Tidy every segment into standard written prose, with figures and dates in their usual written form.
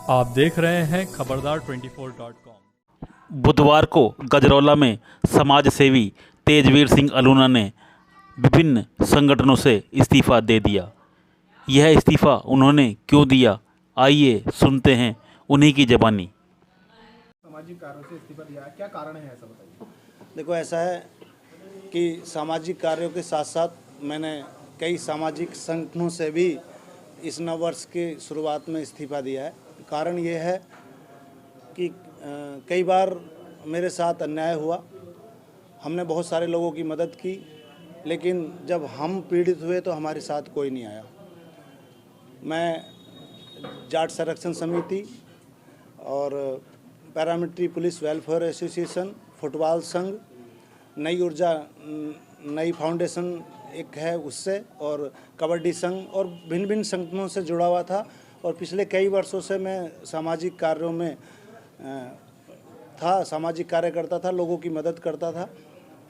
आप देख रहे हैं खबरदार24.com। बुधवार को गजरौला में समाज सेवी तेजवीर सिंह अलूना ने विभिन्न संगठनों से इस्तीफा दे दिया। यह इस्तीफा उन्होंने क्यों दिया, आइए सुनते हैं उन्हीं की ज़बानी। सामाजिक कार्यों से इस्तीफा दिया है, क्या कारण है ऐसा बताइए। देखो, ऐसा है कि सामाजिक कार्यों के साथ साथ मैंने कई सामाजिक संगठनों से भी इस नव वर्ष की शुरुआत में इस्तीफा दिया है। कारण ये है कि कई बार मेरे साथ अन्याय हुआ, हमने बहुत सारे लोगों की मदद की, लेकिन जब हम पीड़ित हुए तो हमारे साथ कोई नहीं आया। मैं जाट संरक्षण समिति और paramilitary police welfare association, football संघ, नई ऊर्जा नई फाउंडेशन एक है उससे, और कबड्डी संघ और भिन्न भिन्न संगठनों से जुड़ा हुआ था। और पिछले कई वर्षों से मैं सामाजिक कार्यों में था, सामाजिक कार्य करता था, लोगों की मदद करता था।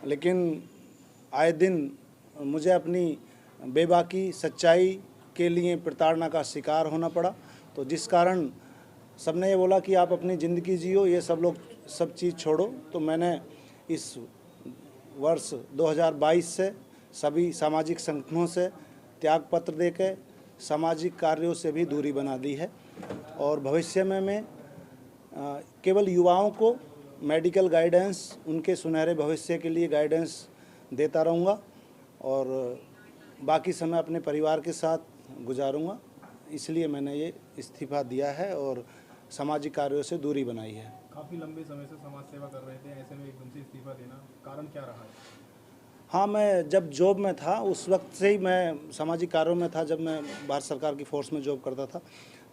लेकिन आए दिन मुझे अपनी बेबाकी सच्चाई के लिए प्रताड़ना का शिकार होना पड़ा। तो जिस कारण सबने ये बोला कि आप अपनी ज़िंदगी जियो, ये सब चीज़ छोड़ो। तो मैंने इस वर्ष 2022 से सभी सामाजिक संगठनों से त्याग पत्र देकर सामाजिक कार्यों से भी दूरी बना दी है। और भविष्य में मैं केवल युवाओं को मेडिकल गाइडेंस, उनके सुनहरे भविष्य के लिए गाइडेंस देता रहूँगा और बाकी समय अपने परिवार के साथ गुजारूँगा। इसलिए मैंने ये इस्तीफ़ा दिया है और सामाजिक कार्यों से दूरी बनाई है। काफ़ी लंबे समय से समाज सेवा कर रहे थे, ऐसे में एकदम से इस्तीफा देना, कारण क्या रहा है? हाँ, मैं जब जॉब में था उस वक्त से ही मैं सामाजिक कार्यों में था। जब मैं भारत सरकार की फ़ोर्स में जॉब करता था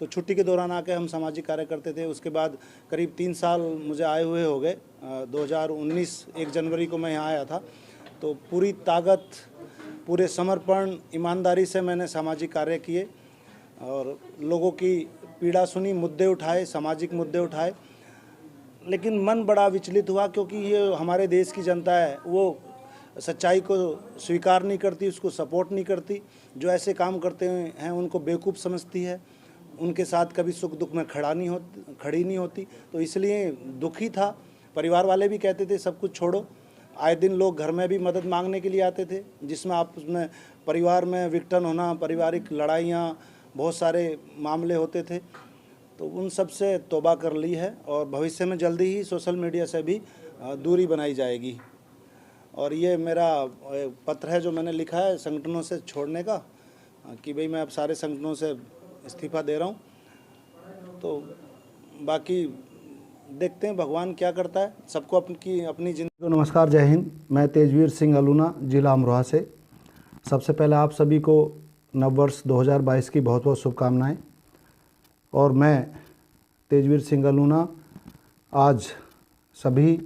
तो छुट्टी के दौरान आके हम सामाजिक कार्य करते थे। उसके बाद करीब 3 साल मुझे आए हुए हो गए। 2019 1 जनवरी को मैं यहाँ आया था। तो पूरी ताकत, पूरे समर्पण, ईमानदारी से मैंने सामाजिक कार्य किए और लोगों की पीड़ा सुनी, मुद्दे उठाए, सामाजिक मुद्दे उठाए। लेकिन मन बड़ा विचलित हुआ, क्योंकि ये हमारे देश की जनता है, वो सच्चाई को स्वीकार नहीं करती, उसको सपोर्ट नहीं करती। जो ऐसे काम करते हैं उनको बेवकूफ़ समझती है, उनके साथ कभी सुख दुख में खड़ी नहीं होती। तो इसलिए दुखी था। परिवार वाले भी कहते थे सब कुछ छोड़ो। आए दिन लोग घर में भी मदद मांगने के लिए आते थे, जिसमें आपस में परिवार में विघटन होना, पारिवारिक लड़ाइयाँ, बहुत सारे मामले होते थे। तो उन सब से तौबा कर ली है और भविष्य में जल्दी ही सोशल मीडिया से भी दूरी बनाई जाएगी। और ये मेरा पत्र है जो मैंने लिखा है संगठनों से छोड़ने का, कि भाई मैं अब सारे संगठनों से इस्तीफ़ा दे रहा हूँ। तो बाकी देखते हैं भगवान क्या करता है, सबको अपनी जिंदगी। तो नमस्कार, जय हिंद। मैं तेजवीर सिंह अलूना, जिला अमरोहा से। सबसे पहले आप सभी को नववर्ष 2022 की बहुत बहुत शुभकामनाएं। और मैं तेजवीर सिंह अलूना आज सभी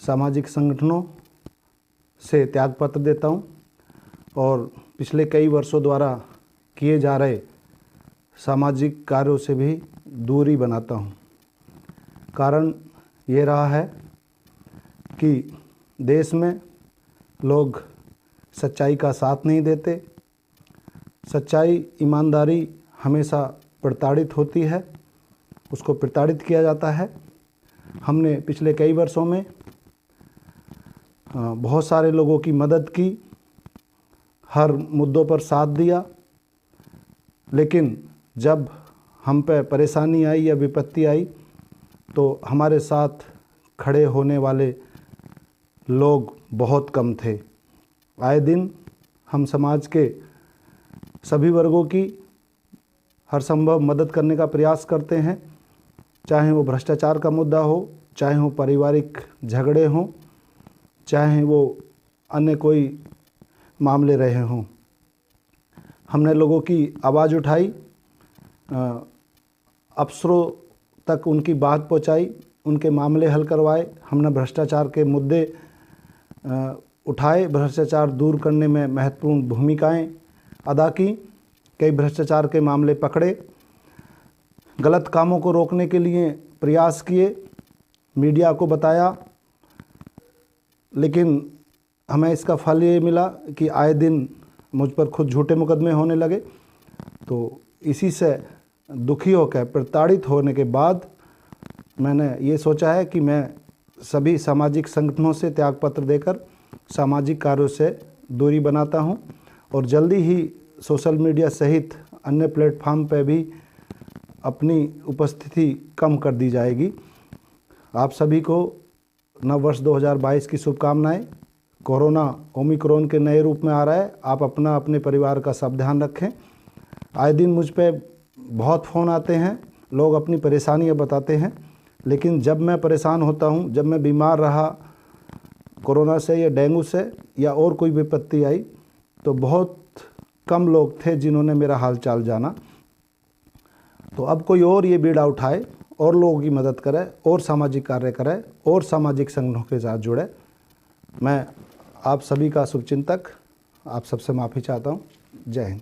सामाजिक संगठनों से त्यागपत्र देता हूं और पिछले कई वर्षों द्वारा किए जा रहे सामाजिक कार्यों से भी दूरी बनाता हूं। कारण ये रहा है कि देश में लोग सच्चाई का साथ नहीं देते। सच्चाई, ईमानदारी हमेशा प्रताड़ित होती है, उसको प्रताड़ित किया जाता है। हमने पिछले कई वर्षों में बहुत सारे लोगों की मदद की, हर मुद्दों पर साथ दिया, लेकिन जब हम पे परेशानी आई या विपत्ति आई तो हमारे साथ खड़े होने वाले लोग बहुत कम थे। आए दिन हम समाज के सभी वर्गों की हर संभव मदद करने का प्रयास करते हैं, चाहे वो भ्रष्टाचार का मुद्दा हो, चाहे वो पारिवारिक झगड़े हों, चाहे वो अन्य कोई मामले रहे हों। हमने लोगों की आवाज़ उठाई, अफसरों तक उनकी बात पहुंचाई, उनके मामले हल करवाए। हमने भ्रष्टाचार के मुद्दे उठाए, भ्रष्टाचार दूर करने में महत्वपूर्ण भूमिकाएं अदा की। कई भ्रष्टाचार के मामले पकड़े, गलत कामों को रोकने के लिए प्रयास किए, मीडिया को बताया। लेकिन हमें इसका फल ये मिला कि आए दिन मुझ पर खुद झूठे मुकदमे होने लगे। तो इसी से दुखी होकर प्रताड़ित होने के बाद मैंने ये सोचा है कि मैं सभी सामाजिक संगठनों से त्यागपत्र देकर सामाजिक कार्यों से दूरी बनाता हूं और जल्दी ही सोशल मीडिया सहित अन्य प्लेटफॉर्म पर भी अपनी उपस्थिति कम कर दी जाएगी। आप सभी को नव वर्ष 2022 की शुभकामनाएं। कोरोना ओमिक्रॉन के नए रूप में आ रहा है, आप अपना अपने परिवार का सब ध्यान रखें। आए दिन मुझ पे बहुत फ़ोन आते हैं, लोग अपनी परेशानियां बताते हैं, लेकिन जब मैं परेशान होता हूं, जब मैं बीमार रहा कोरोना से या डेंगू से या और कोई विपत्ति आई, तो बहुत कम लोग थे जिन्होंने मेरा हाल चाल जाना। तो अब कोई और ये बीड़ा उठाए और लोगों की मदद करे और सामाजिक कार्य करे और सामाजिक संगठनों के साथ जुड़े। मैं आप सभी का शुभचिंतक, आप सबसे माफ़ी चाहता हूँ। जय हिंद।